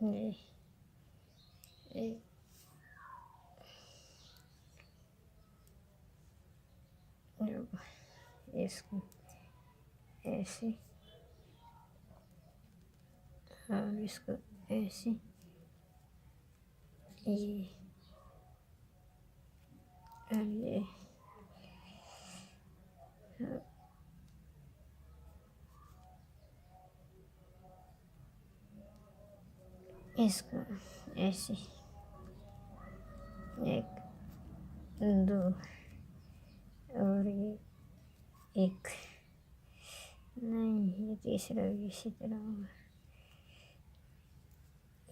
ये एक जब इसको ऐसे और इसको ऐसे, ये और ये इसको ऐसे, एक दो और ये एक, नहीं ये तीसरा भी इसी तरह होगा,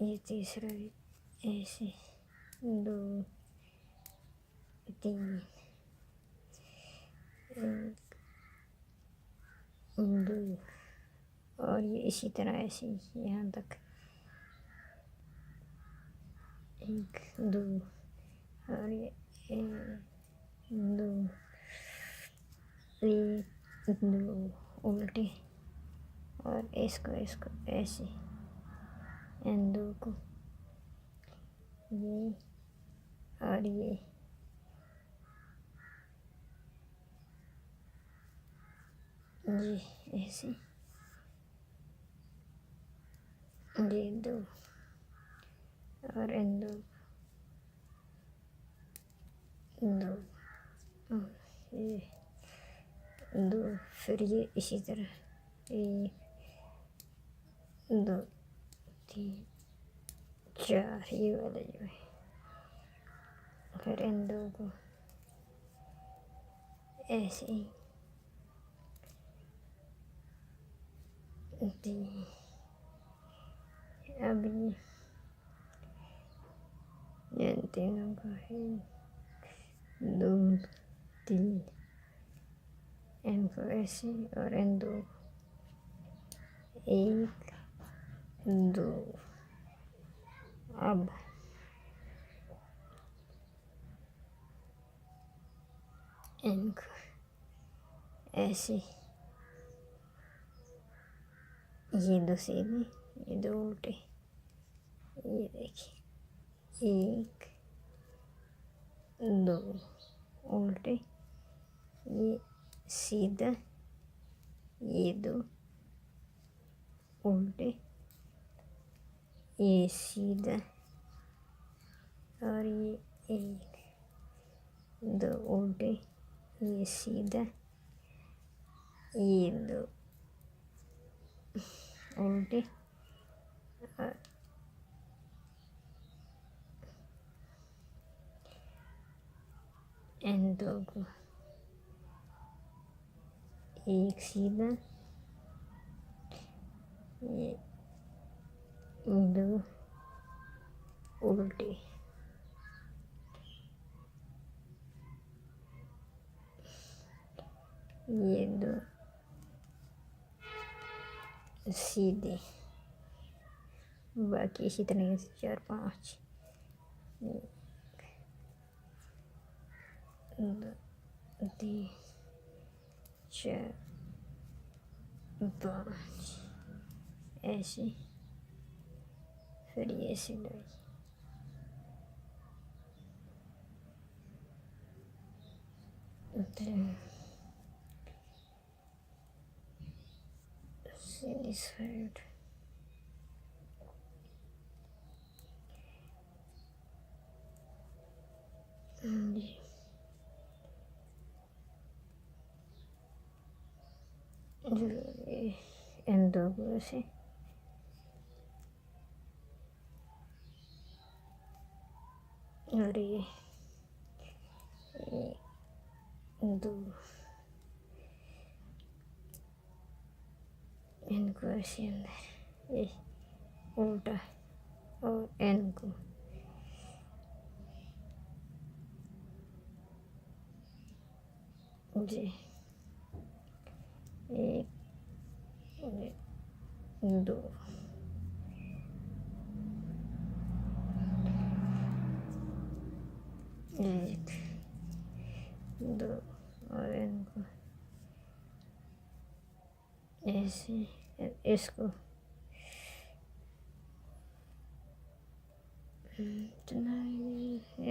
ये तीसरा भी ऐसे, दो तीन, एक दो और ये इसी तरह ऐसे यहाँ तक, एक दो और ये एक दो, एक दो उल्टे और इसको इसको ऐसे, इन दो को ये और ये ऐसे, ये दो और इन दो दो और ये दो, फिर ये इसी तरह एक दो तीन चार, ये वाला जो है, फिर इन दो को ऐसे ही तीन, अब ये इन तीनों को एक दो तीन, इनको ऐसे और इन दो एक दो, अब इनको ऐसे, ये दो सीधे ये दो उल्टे, ये देखिए एक दो उल्टे, ये सीधा, ये दो उल्टे, ये सीधा और ये एक दो उल्टे, ये सीधा, ये दो उल्टे और इन दो को एक सीधा, ये दो उल्टे, ये दो सीधे, बाकी इसी तरह से चार पाँच, दो तीन चार पाँच ऐसे, फिर ये सिलाई सीधी साइड, जी इन दो को ऐसे और ये दो, इनको ऐसे अंदर ये उल्टा और इनको जी एक दो एक दो और इनको ऐसे, इसको इतना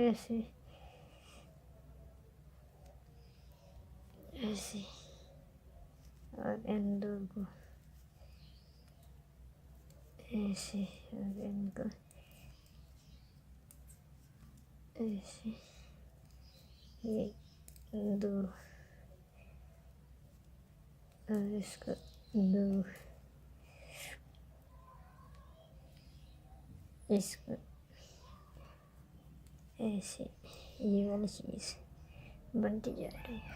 ऐसे ऐसे और इन दो को ऐसे और इनको ऐसे, ये दो और इसको दो, इसको ऐसे, ये वाली चीज़ बनती जा रही है।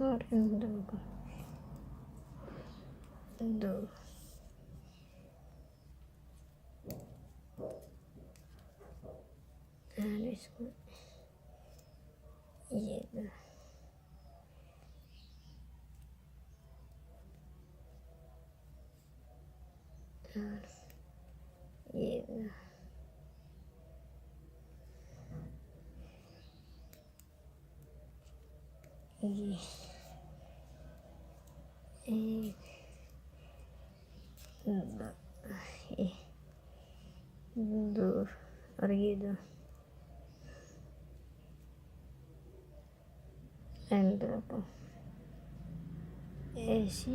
और इन दो को दो और इसको ये दो और ये दो, ये एक दो, ये दो और ये दो, इन दो को ऐसे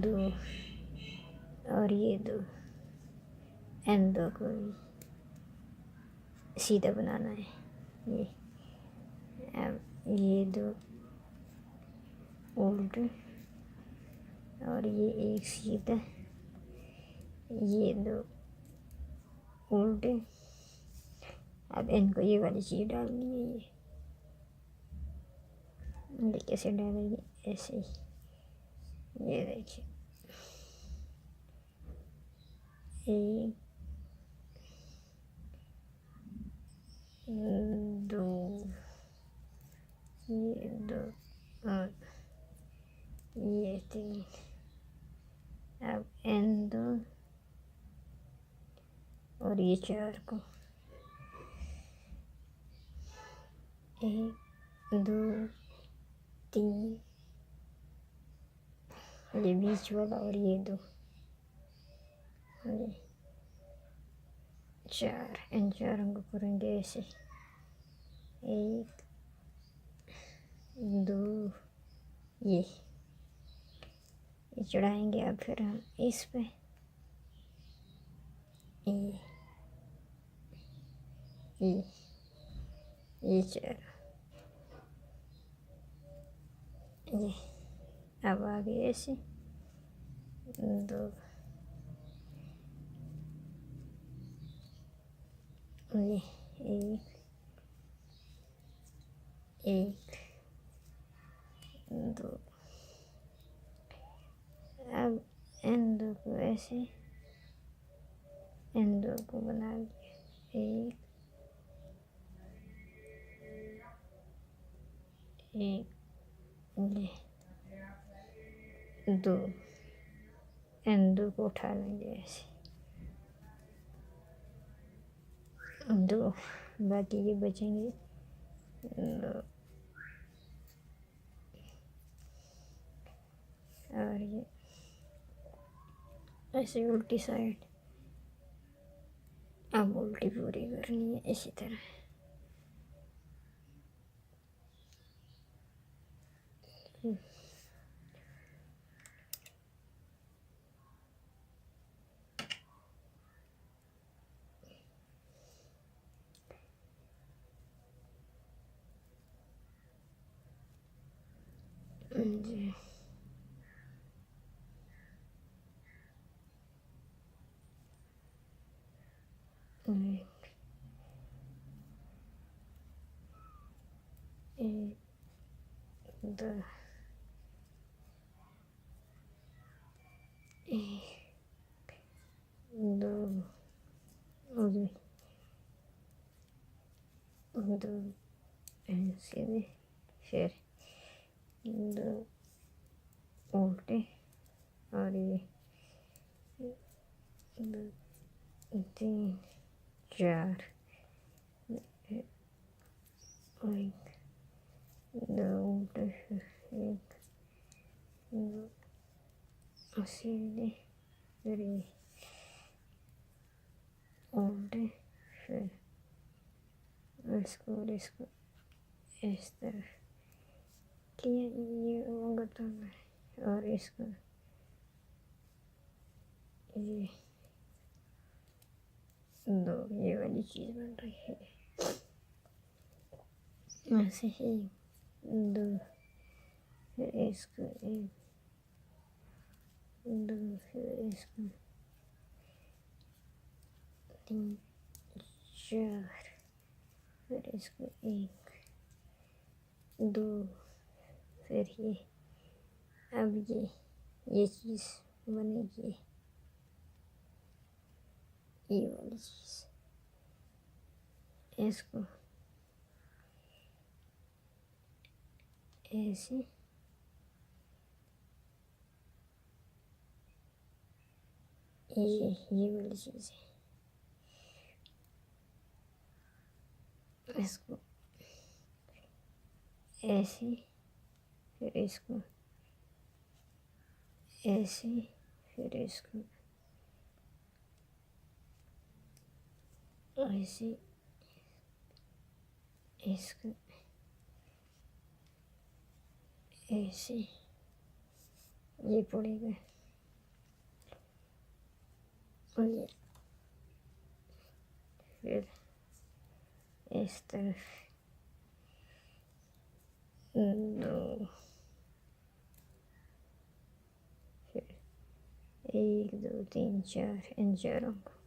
दो और ये दो, इन दो को सीधा बनाना है। ये अब ये दो उल्टे और ये एक सीधा, ये दो उल्टे। अब इनको ये वाली चीज़ डालनी है। ये कैसे डालेंगे? ऐसे ही, ये देखिए, एक दो, ये दो और ये तीन। अब इन दो और ये चार को एक दो तीन, ये बीच वाला और ये दो, ये चार, इन चारों को करेंगे ऐसे, एक दो, ये चढ़ाएंगे। अब फिर हम इस पे ये चार, ये अब आगे ऐसे दो, ये एक दो। अब इन दो को ऐसे, इन दो को बना लिया, एक ये दो, इन दो को उठा लेंगे ऐसे दो, बाकी ये बचेंगे दो और ये ऐसे उल्टी साइड। अब उल्टी पूरी करनी है इसी तरह। जी एक दो, एक दो दो सीधे, फिर दो उल्टे और ये दो तीन चार, एक दो उल्टे, एक दो सीधे, फिर उल्टे, फिर इसको और इसको इस तरफ किया, ये होगा और इसको ये दो, ये वाली चीज़ बन रही है। ऐसे ही दो, फिर इसको एक, दो, फिर इसको तीन, चार, फिर इसको एक, दो, फिर ये, अब ये चीज़ बनेगी, ये वाली चीज़, इसको ऐसे, ये वाली चीज़ है, इसको ऐसे, फिर इसको ऐसे, फिर इसको ऐसे, इसको ऐसे, ये पड़ेगा और ये फिर इस तरफ दो, फिर एक, दो, तीन, चार, इन चारों को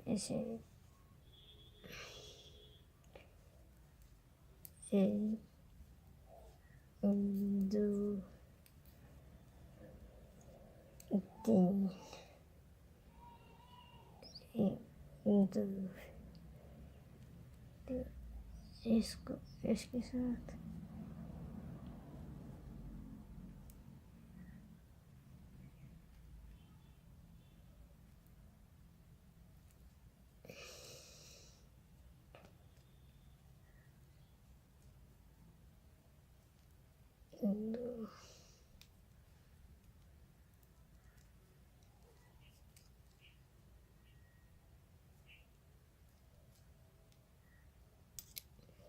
ऐसे एक, दो, तीन, एक, दो, तीन, इसको इसके साथ दो,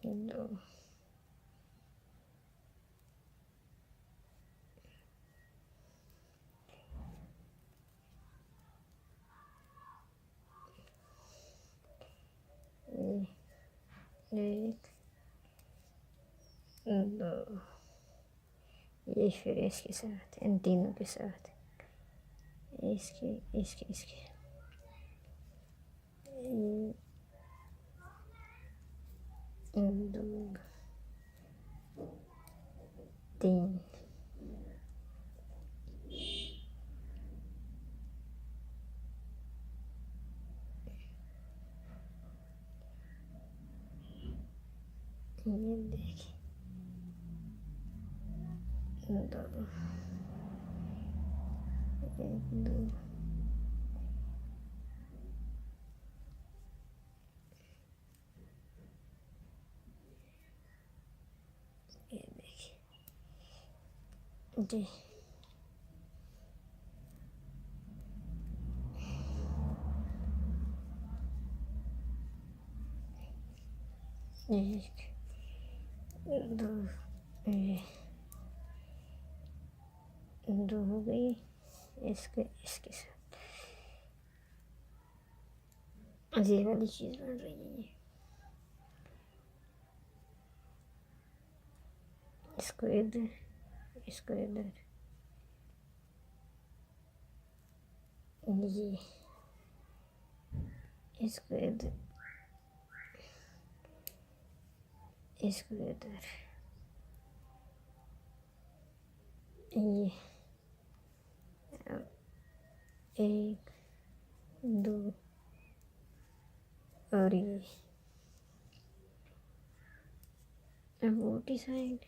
दो, एक, दो, ये फिर इसके साथ, इन तीनों के साथ, इसके इसके इसके दो, तीन, ये देखिए, दो, एक, दो, ये देखिए जी, एक, दो, ये दो हो गई, इसके इसके साथ ये वाली चीज़ बन रही है, इसको इधर, इसको इधर, ये इसको इधर, इसको इधर, ये एक, दो, और ये अब मोटी साइड,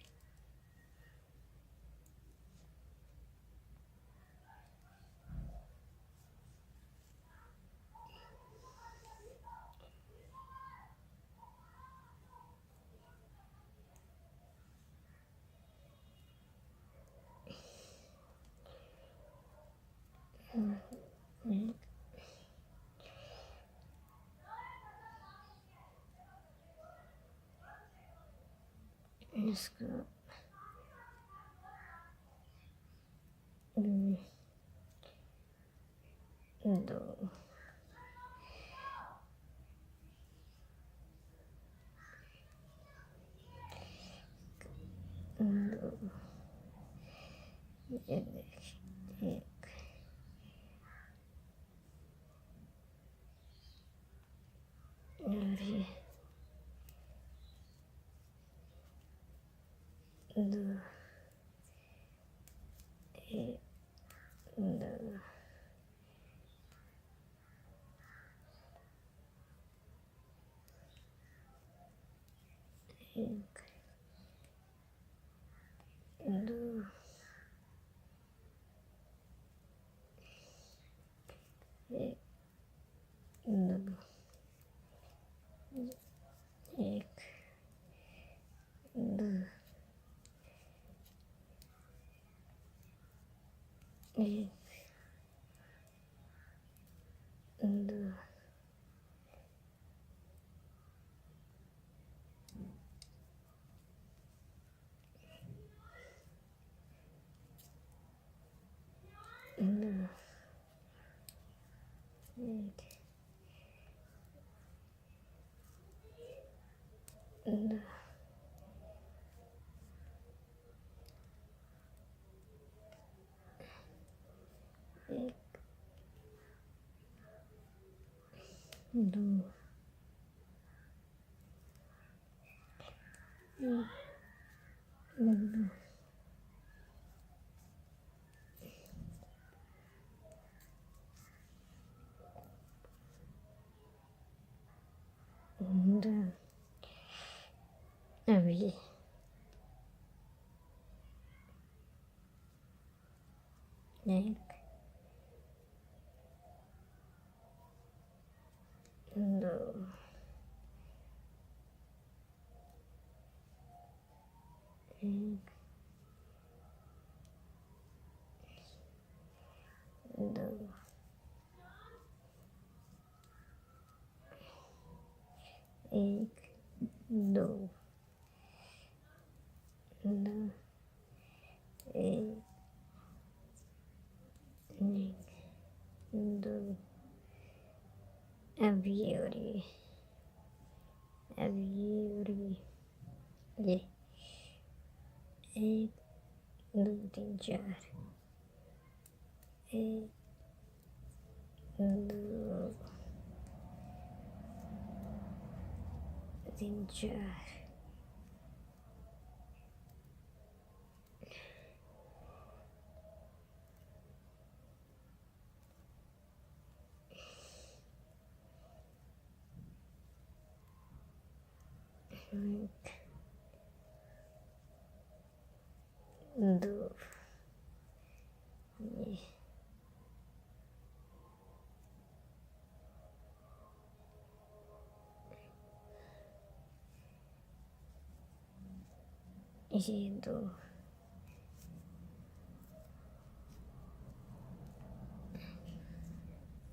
इसको दो, दो, ये देखिए, एक, और ये दो, एक, दो, एक, दो, एक, दो, एक, दो, एक, दो, दो, एक, दो, एक, दो, एक, दो, अभी एक, दो, एक, दो, एक, दो, दो, एक, दो, अब ये और ये, अब ये और ये, एक, दो, तीन, चार, एक, दो, तीन, चार, एक, दो, ये दो,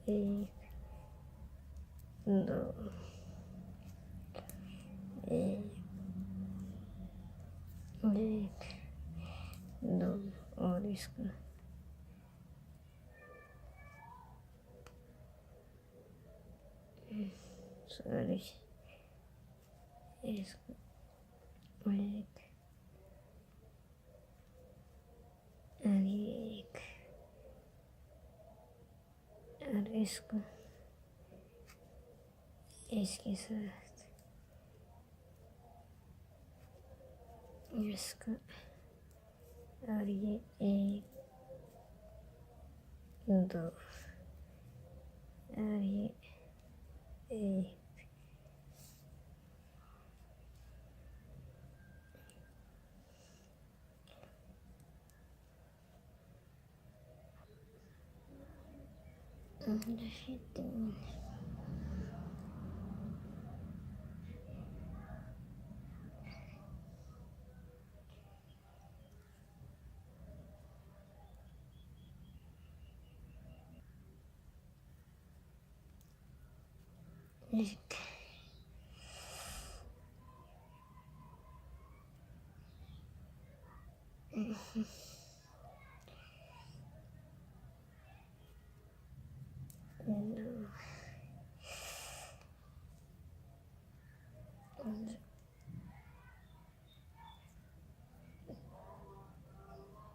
एक, दो, एक, एक, दो, और इसको सॉरी, इसको एक, और ये एक, और इसको इसके साथ इसको, और ये एक, दो, और ये एक, और ये तीन, एक,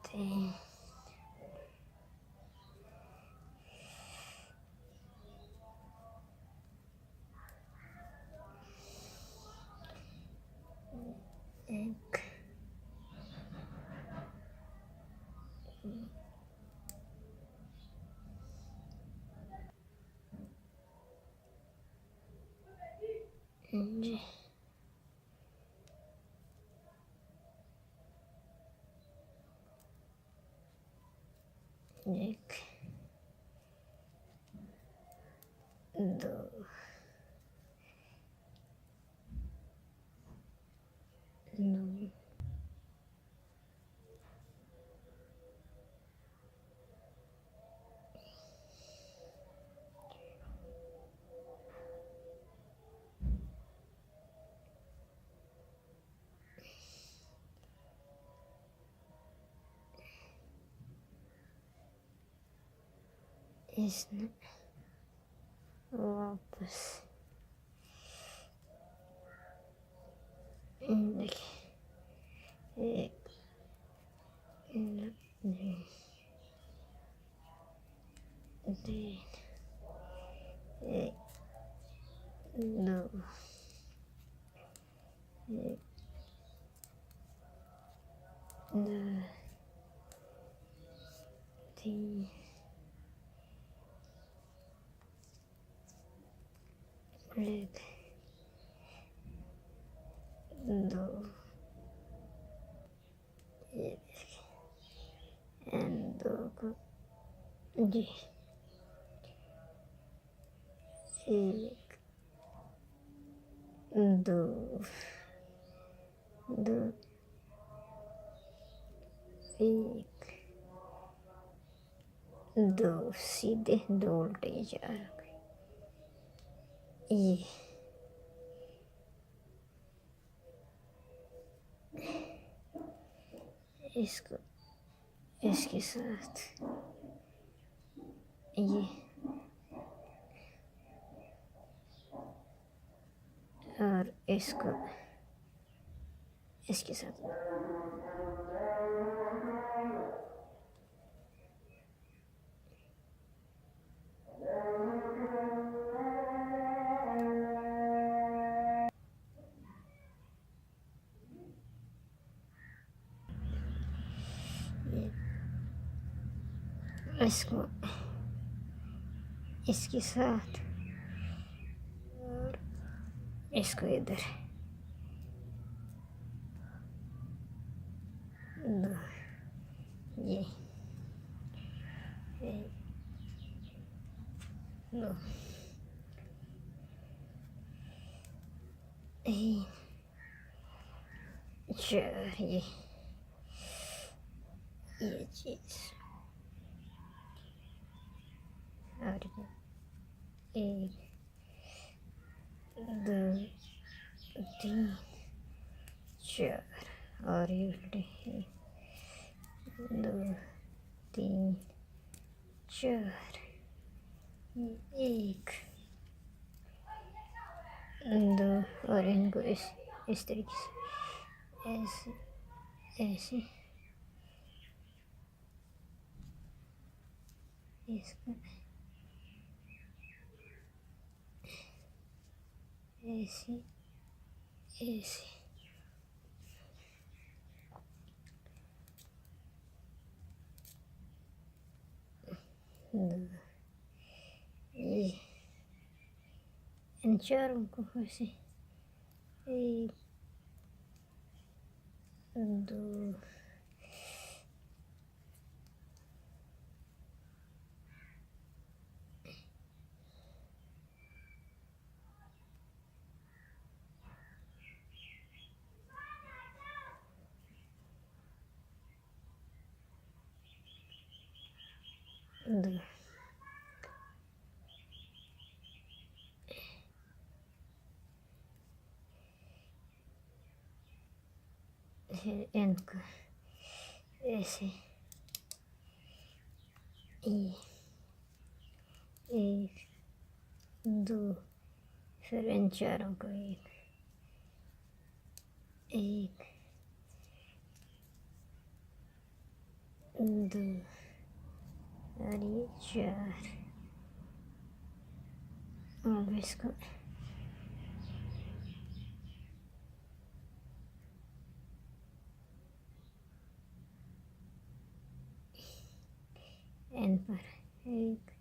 तीन, एक, जी, एक, दो, नौ, इसने वापस देखिए, एक, तीन, एक, दो, एक, दो, तीन, एक, दो, एक, दो को जी, एक, दो, दो, एक, दो, सीधे दो उल्टे जा रहे, ये इसको इसके साथ ये और इसको इसके साथ ये इसको इसके साथ और इसको इधर दो, ये एक, दो, तीन, चार, ये चीज़ और ये एक, दो, तीन, चार और ये उल्टे, दो, तीन, चार, एक, दो और इनको इस तरीके से ऐसे ऐसे इसको ऐसे ऐसे दो, ये इन चारों को ऐसे एक, दो, दो, फिर इनको ऐसे ये एक, दो, फिर इन चारों को एक, एक, दो और ये 4। अब इसको एन पर 1,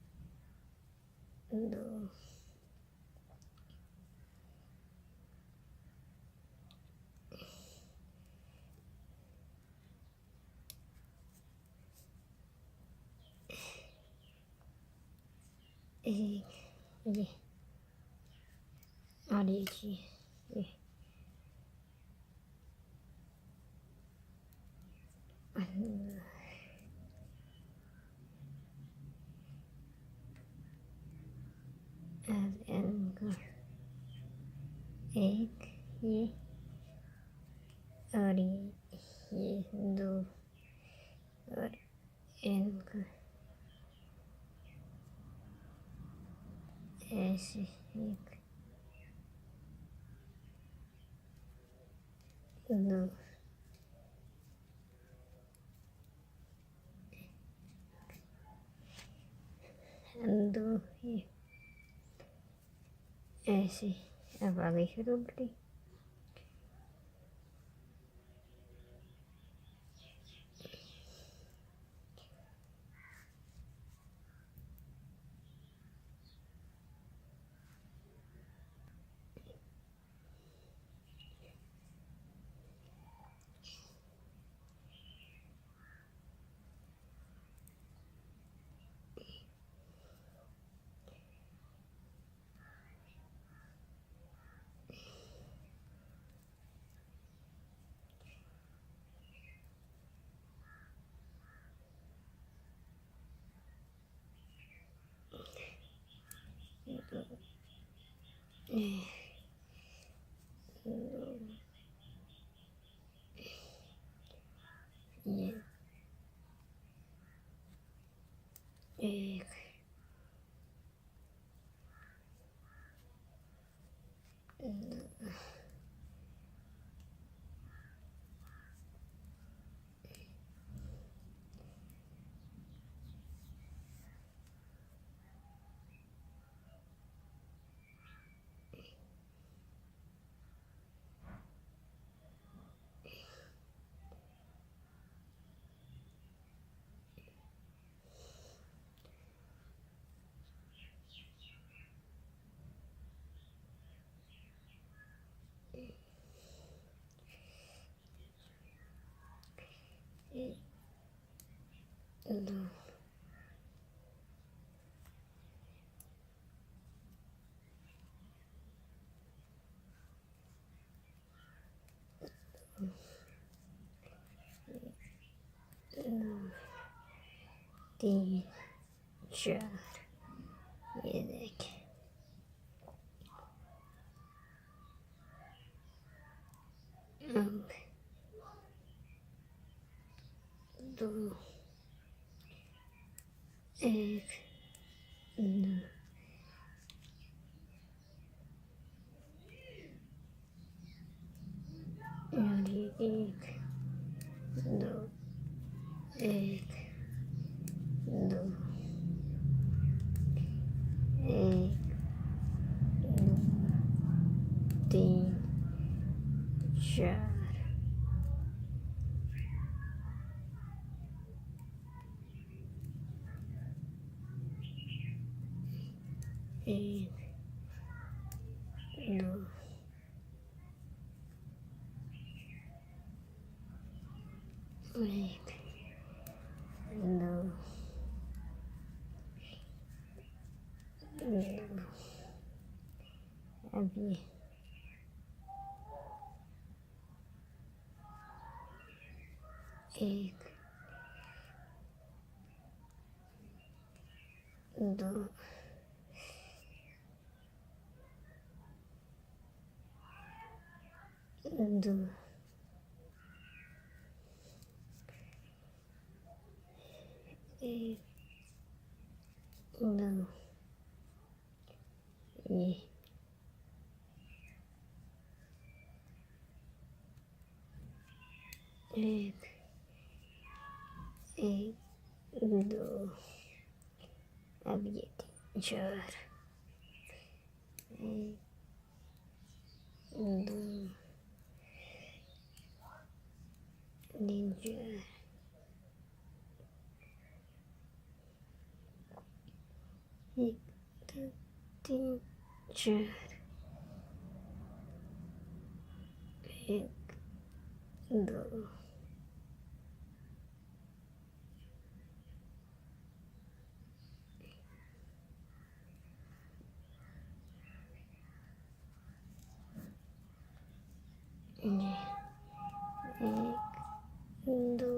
2, 1 ये और ये एन का 1 ये और ये 2 और एन का ऐसे 1, 2 2 ये ऐसे। अब आ गई फिर उल्टी। ये 1, 2 3, 4 ये देखें। अब 2, 1, 2 और ये 1, 2, 1, 2, 1, 2, 3, 4 1, 2 1, 2 अब ये 1, 2 2 1, 2 ये एक, एक, दो, अब ये 3 4, एक, दो, 3 4, एक, दो, 3 4, एक, दो,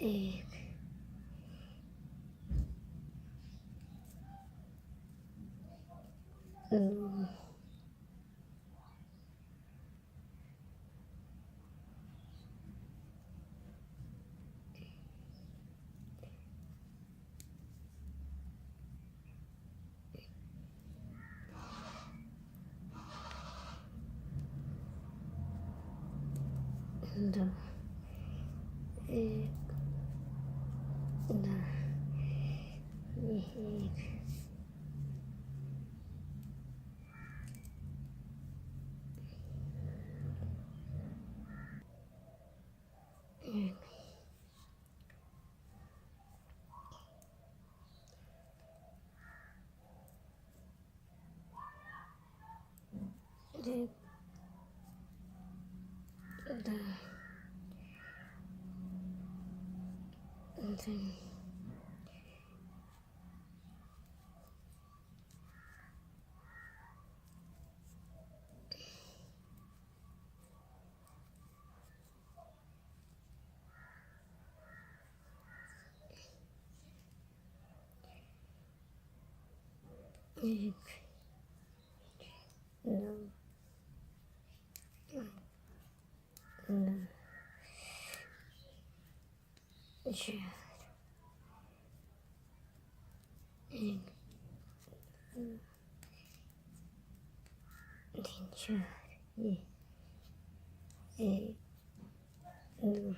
ये एक, दो, एक, दो, दो, एक, दो, ये एक, एक, दो, तीन, एक, दो, दो, चार, एक, 3 4, ये एक, दो,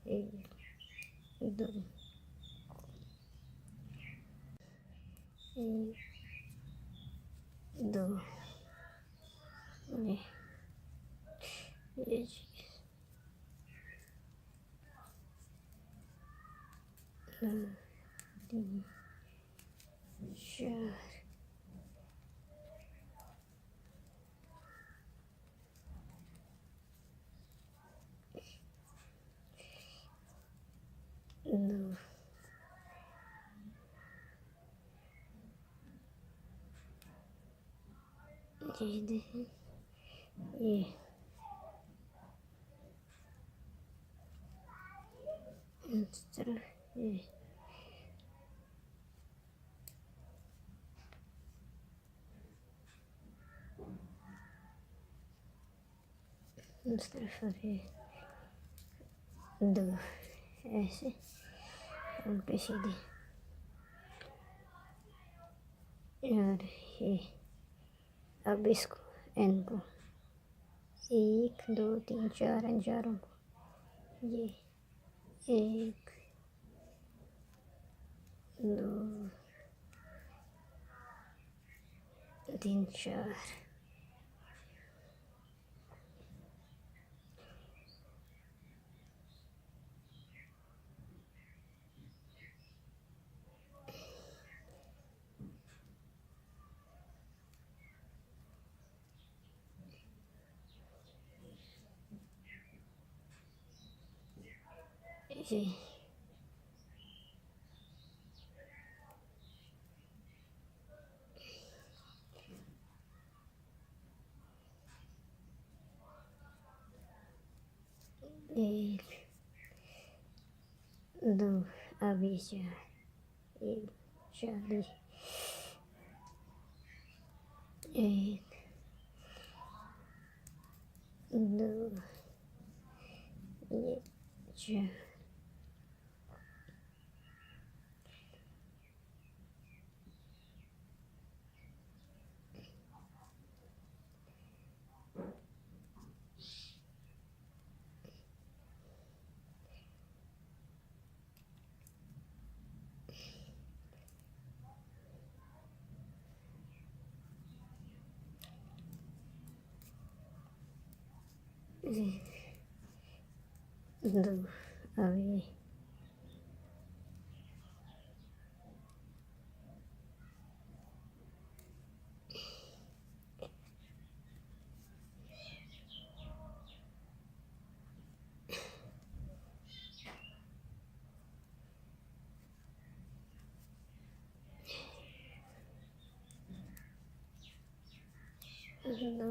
एक, दो, एक, दो, ये दो, 3 4, दो, ये देखें, ये इस तरफ, ये इस तरफ, और ये दो, ऐसे उल्टे सीधे, और ये अब इसको इनको 1 2 3 4 इन चारों को, ये 1 2 3 4, ये एक, दो, अब ये 4, 1 4, एक, दो, ये 4, दो अब ये दो